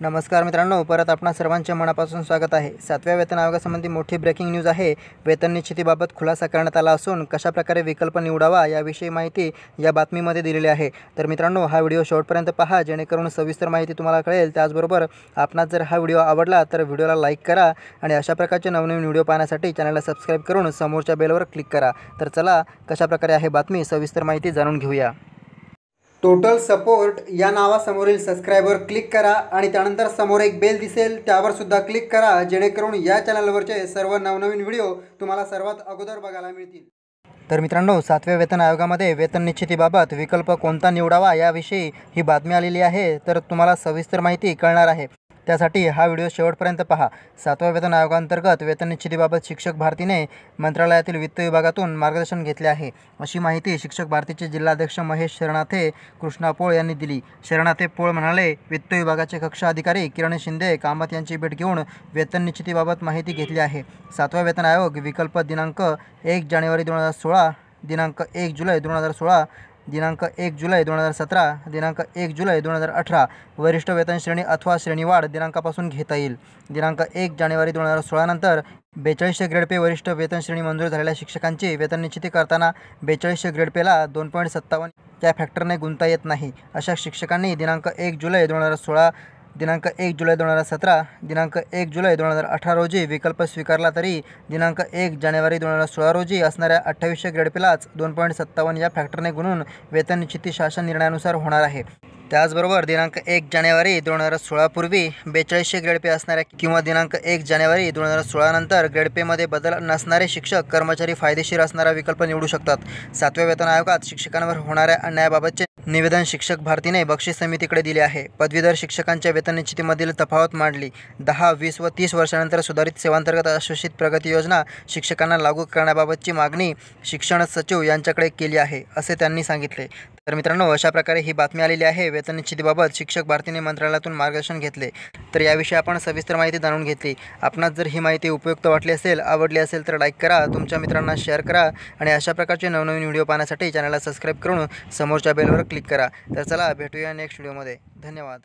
नमस्कार मित्रांनो, परत आपणा सर्वांचे मनापासून स्वागत आहे। 7व्या वेतन आयोगासंबंधी मोठी ब्रेकिंग न्यूज आहे। वेतन निश्चितीबाबत खुलासा करण्यात आला असून कशा प्रकारे विकल्प निवडावा याविषयी माहिती या बातमीमध्ये दिलेली आहे। तर मित्रांनो, हा व्हिडिओ शेवटपर्यंत पहा जेणेकरून सविस्तर माहिती तुम्हाला कळेल। त्याचबरोबर आपणास जर हा व्हिडिओ आवडला तर व्हिडिओला लाईक करा आणि अशा प्रकारचे नवनवीन व्हिडिओ पाहण्यासाठी चॅनलला सबस्क्राईब करून समोरच्या बेलवर क्लिक करा। तर चला कशा प्रकारे आहे बातमी, सविस्तर माहिती जाणून घेऊया। टोटल सपोर्ट या नावासमोरील सबस्क्राईबवर क्लिक करा आणि त्यानंतर समोर एक बेल दिसेल त्यावर सुद्धा क्लिक करा जेणेकरून या चॅनलवरचे सर्व नवनवीन व्हिडिओ तुम्हाला सर्वात अगोदर बघायला मिळतील। तर मित्रांनो, 7व्या वेतन आयोगामध्ये वेतन निश्चितीबाबत विकल्प कोणता निवडावा याविषयी ही बातमी आलेली आहे। तर तुम्हाला सविस्तर माहिती कळणार आहे, त्यासाठी हा व्हिडिओ शेवटपर्यंत पहा। 7व्या वेतन आयोगांतर्गत वेतन निश्चितीबाबत शिक्षक भारतीने मंत्रालयातील वित्त विभागातून मार्गदर्शन घेतले आहे, अशी माहिती शिक्षक भारतीचे जिल्हाध्यक्ष महेश शरणाथे कृष्णा पोळ यांनी दिली। शरणाथे पोळ म्हणाले, वित्त विभागाचे कक्ष अधिकारी किरण शिंदे कामत यांची भेट घेऊन वेतन निश्चितीबाबत माहिती घेतली आहे। 7वा वेतन आयोग विकल्प दिनांक 1 जानेवारी 2016, दिनांक 1 जुलै 2016, दिनांक 1 जुलै 2017, दिनांक 1 जुलै 2018 वरिष्ठ वेतन श्रेणी अथवा श्रेणीवाढ दिनांकापासून घेता येईल। दिनांक 1 जानेवारी 2016 नंतर 4200 ग्रेड पे वरिष्ठ वेतन श्रेणी मंजूर झालेल्या शिक्षकांची वेतन निश्चिती करताना 4200 ग्रेड पेला 2.57 या फॅक्टरने गुंता येत नाही, अशा शिक्षकांनी दिनांक 1 जुलै 2016, दिनांक 1 जुलै 2017, दिनांक 1 जुलै 2018 रोजी विकल्प स्वीकारला तरी दिनांक 1 जानेवारी 2016 रोजी असणाऱ्या 2800 ग्रेड पेलाच 2.57 या फॅक्टरने गुणून वेतन निश्चिती शासन निर्णयानुसार होणार आहे। त्याचबरोबर दिनांक 1 जानेवारी 2016 पूर्वी 4200 ग्रेड पे असणाऱ्या किंवा दिनांक 1 जानेवारी 2016 नंतर ग्रेड पेमध्ये बदल नसणारे शिक्षक कर्मचारी फायदेशीर असणारा विकल्प निवडू शकतात। 7व्या वेतन आयोगात शिक्षकांवर होणाऱ्या अन्यायाबाबतचे निवेदन शिक्षक भारतीने बक्षीस समितीकडे दिले आहे। पदवीधर शिक्षकांच्या वेतन निश्चितीमधील तफावत मांडली। 10, 20 व 30 वर्षानंतर सुधारित सेवांतर्गत आश्वासित प्रगती योजना शिक्षकांना लागू करण्याबाबतची मागणी शिक्षण सचिव यांच्याकडे केली आहे, असे त्यांनी सांगितले। तर मित्रांनो, अशा प्रकारे ही बातमी आलेली आहे। वेतन निश्चितीबाबत शिक्षक भारतीने मंत्रालयातून मार्गदर्शन घेतले। तर याविषयी आपण सविस्तर माहिती जाणून घेतली। आपणास जर ही माहिती उपयुक्त वाटली असेल, आवडली असेल तर लाईक करा, तुमच्या मित्रांना शेअर करा आणि अशा प्रकारचे नवनवीन व्हिडिओ पाहण्यासाठी चॅनलला सबस्क्राईब करून समोरच्या बेलवर क्लिक करा। तर चला भेटूया नेक्स्ट व्हिडिओमध्ये। धन्यवाद।